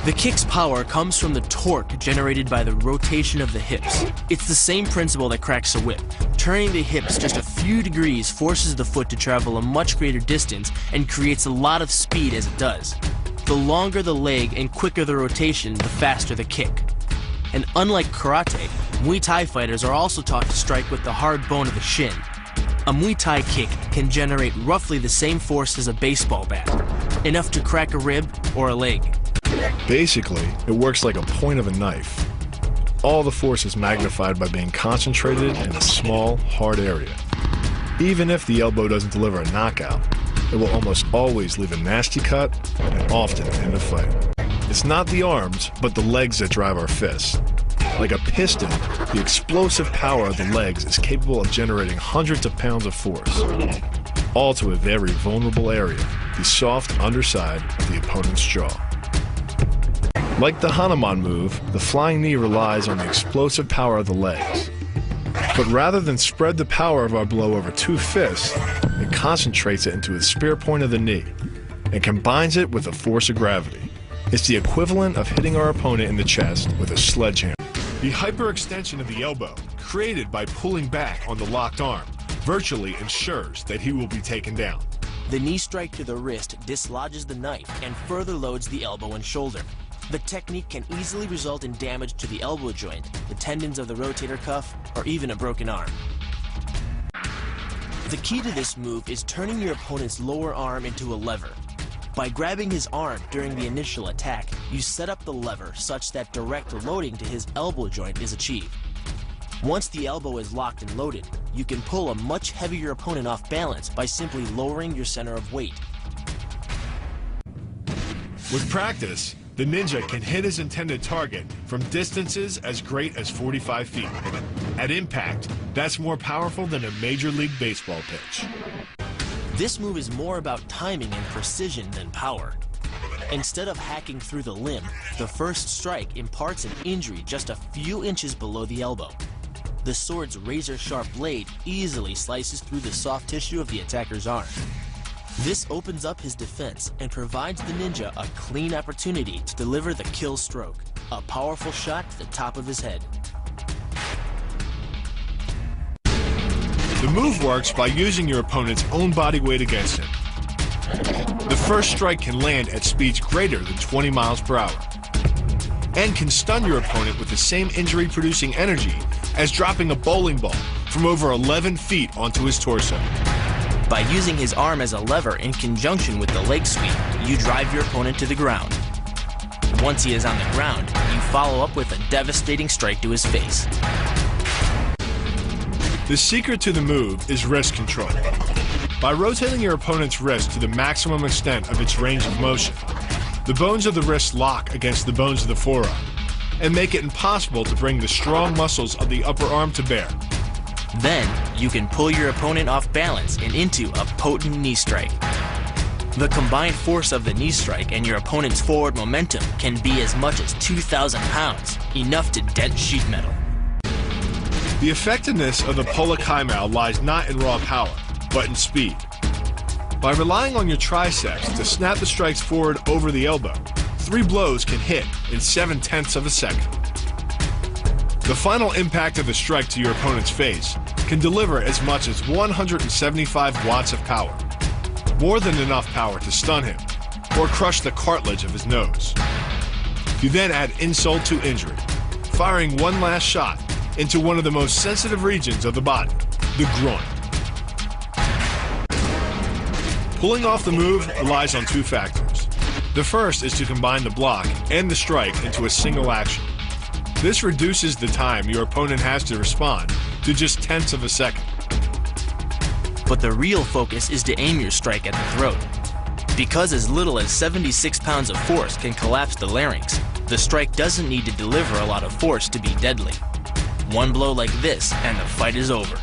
The kick's power comes from the torque generated by the rotation of the hips. It's the same principle that cracks a whip. Turning the hips just a few degrees forces the foot to travel a much greater distance and creates a lot of speed as it does. The longer the leg and quicker the rotation, the faster the kick. And unlike karate, Muay Thai fighters are also taught to strike with the hard bone of the shin. A Muay Thai kick can generate roughly the same force as a baseball bat, enough to crack a rib or a leg. Basically, it works like a point of a knife. All the force is magnified by being concentrated in a small, hard area. Even if the elbow doesn't deliver a knockout, it will almost always leave a nasty cut and often end a fight. It's not the arms, but the legs that drive our fists. Like a piston, the explosive power of the legs is capable of generating hundreds of pounds of force, all to a very vulnerable area, the soft underside of the opponent's jaw. Like the Hanuman move, the flying knee relies on the explosive power of the legs. But rather than spread the power of our blow over two fists, it concentrates it into the spear point of the knee and combines it with the force of gravity. It's the equivalent of hitting our opponent in the chest with a sledgehammer. The hyperextension of the elbow, created by pulling back on the locked arm, virtually ensures that he will be taken down. The knee strike to the wrist dislodges the knife and further loads the elbow and shoulder. The technique can easily result in damage to the elbow joint, the tendons of the rotator cuff, or even a broken arm. The key to this move is turning your opponent's lower arm into a lever. By grabbing his arm during the initial attack, you set up the lever such that direct loading to his elbow joint is achieved. Once the elbow is locked and loaded, you can pull a much heavier opponent off balance by simply lowering your center of weight. With practice, the ninja can hit his intended target from distances as great as 45 feet. At impact, that's more powerful than a Major League Baseball pitch. This move is more about timing and precision than power. Instead of hacking through the limb, the first strike imparts an injury just a few inches below the elbow. The sword's razor-sharp blade easily slices through the soft tissue of the attacker's arm. This opens up his defense and provides the ninja a clean opportunity to deliver the kill stroke, a powerful shot to the top of his head. The move works by using your opponent's own body weight against him. The first strike can land at speeds greater than 20 miles per hour and can stun your opponent with the same injury-producing energy as dropping a bowling ball from over 11 feet onto his torso. By using his arm as a lever in conjunction with the leg sweep, you drive your opponent to the ground. Once he is on the ground, you follow up with a devastating strike to his face. The secret to the move is wrist control. By rotating your opponent's wrist to the maximum extent of its range of motion, the bones of the wrist lock against the bones of the forearm and make it impossible to bring the strong muscles of the upper arm to bear. Then, you can pull your opponent off balance and into a potent knee strike. The combined force of the knee strike and your opponent's forward momentum can be as much as 2,000 pounds, enough to dent sheet metal. The effectiveness of the Polakaimau lies not in raw power, but in speed. By relying on your triceps to snap the strikes forward over the elbow, 3 blows can hit in 7/10 of a second. The final impact of the strike to your opponent's face can deliver as much as 175 watts of power, more than enough power to stun him or crush the cartilage of his nose. You then add insult to injury, firing one last shot into one of the most sensitive regions of the body, the groin. Pulling off the move relies on 2 factors. The first is to combine the block and the strike into a single action. This reduces the time your opponent has to respond to just 10ths of a second. But the real focus is to aim your strike at the throat. Because as little as 76 pounds of force can collapse the larynx, the strike doesn't need to deliver a lot of force to be deadly. One blow like this and the fight is over.